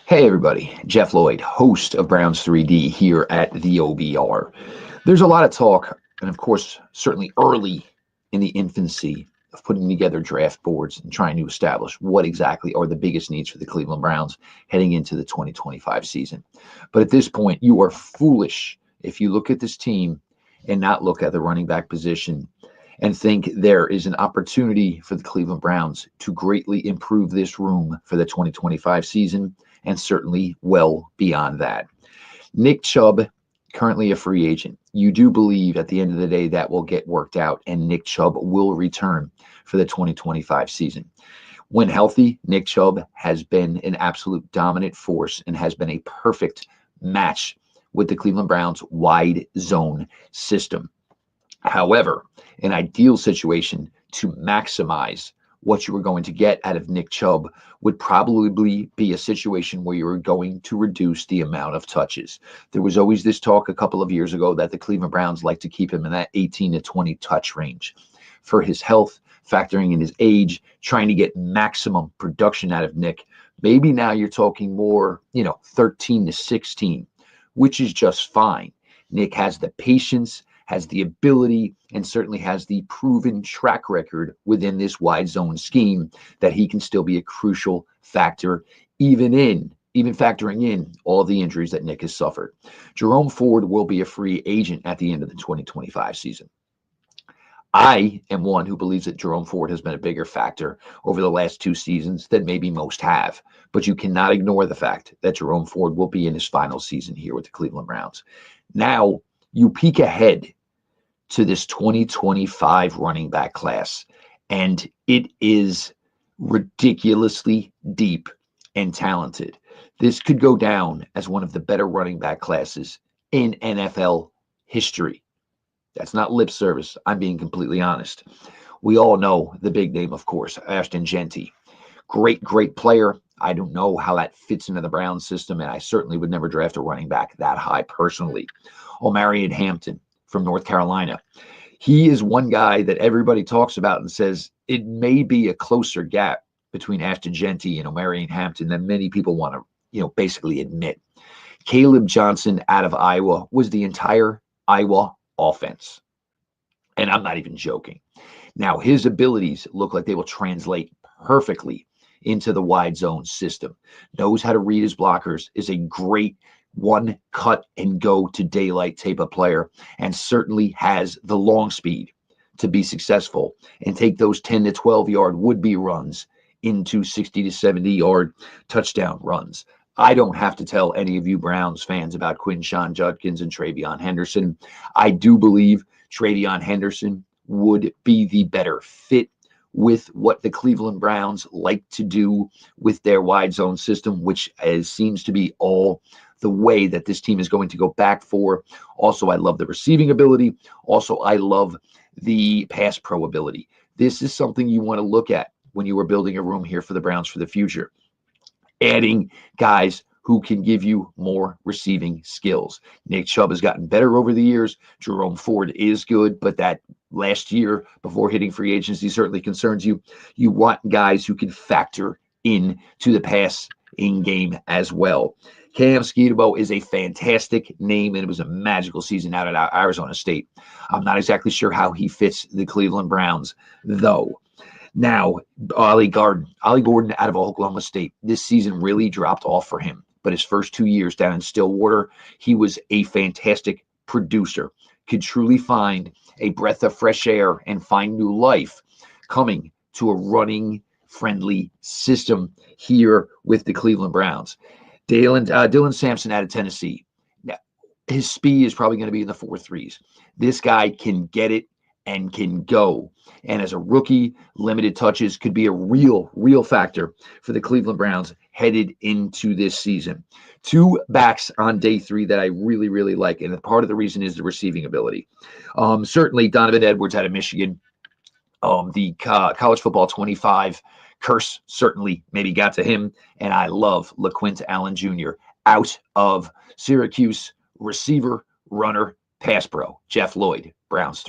Hey everybody, Jeff Lloyd, host of Browns 3D here at the OBR. There's a lot of talk, and of course, certainly early in the infancy of putting together draft boards and trying to establish what exactly are the biggest needs for the Cleveland Browns heading into the 2025 season. But at this point, you are foolish if you look at this team and not look at the running back position and think there is an opportunity for the Cleveland Browns to greatly improve this room for the 2025 season and certainly well beyond that. Nick Chubb, currently a free agent. You do believe at the end of the day that will get worked out and Nick Chubb will return for the 2025 season. When healthy, Nick Chubb has been an absolute dominant force and has been a perfect match with the Cleveland Browns wide zone system. However, an ideal situation to maximize what you were going to get out of Nick Chubb would probably be a situation where you were going to reduce the amount of touches. There was always this talk a couple of years ago that the Cleveland Browns like to keep him in that 18 to 20 touch range. For his health, factoring in his age, trying to get maximum production out of Nick, maybe now you're talking more, 13 to 16, which is just fine. Nick has the patience, has the ability, and certainly has the proven track record within this wide zone scheme that he can still be a crucial factor, even factoring in all the injuries that Nick has suffered. Jerome Ford will be a free agent at the end of the 2025 season. I am one who believes that Jerome Ford has been a bigger factor over the last two seasons than maybe most have. But you cannot ignore the fact that Jerome Ford will be in his final season here with the Cleveland Browns. Now, you peek ahead to this 2025 running back class, and it is ridiculously deep and talented. This could go down as one of the better running back classes in NFL history. That's not lip service. I'm being completely honest. We all know the big name, of course, Ashton Jeanty. Great player. I don't know how that fits into the Browns system, and I certainly would never draft a running back that high personally. Omarion Hampton from North Carolina. He is one guy that everybody talks about and says it may be a closer gap between Ashton Jeanty and Omarion Hampton than many people want to, basically admit. Caleb Johnson out of Iowa was the entire Iowa offense. And I'm not even joking. Now, his abilities look like they will translate perfectly into the wide zone system. Knows how to read his blockers, is a great one cut and go to daylight type of player, and certainly has the long speed to be successful and take those 10 to 12 yard would-be runs into 60 to 70 yard touchdown runs. I don't have to tell any of you Browns fans about Quinshon Judkins and Travion Henderson. I do believe Travion Henderson would be the better fit with what the Cleveland Browns like to do with their wide zone system, which seems to be all the way that this team is going to go back for. Also, I love the receiving ability. Also, I love the pass pro ability. This is something you want to look at when you are building a room here for the Browns for the future. Adding guys who can give you more receiving skills. Nick Chubb has gotten better over the years. Jerome Ford is good, but that last year before hitting free agency certainly concerns you. You want guys who can factor in to the passing game as well. Cam Skidmore is a fantastic name, and it was a magical season out at Arizona State. I'm not exactly sure how he fits the Cleveland Browns, though. Now, Ollie Gordon out of Oklahoma State. This season really dropped off for him, but his first 2 years down in Stillwater, he was a fantastic producer. Could truly find a breath of fresh air and find new life coming to a running-friendly system here with the Cleveland Browns. Dylan Sampson out of Tennessee. Now, his speed is probably going to be in the 4.3s. This guy can get it and can go. And as a rookie, limited touches could be a real factor for the Cleveland Browns headed into this season. Two backs on day 3 that I really like, and part of the reason is the receiving ability. Certainly Donovan Edwards out of Michigan. The college football 25 curse certainly maybe got to him, and I love LaQuint Allen Jr. out of Syracuse, receiver, runner, pass pro. Jeff Lloyd, Browns.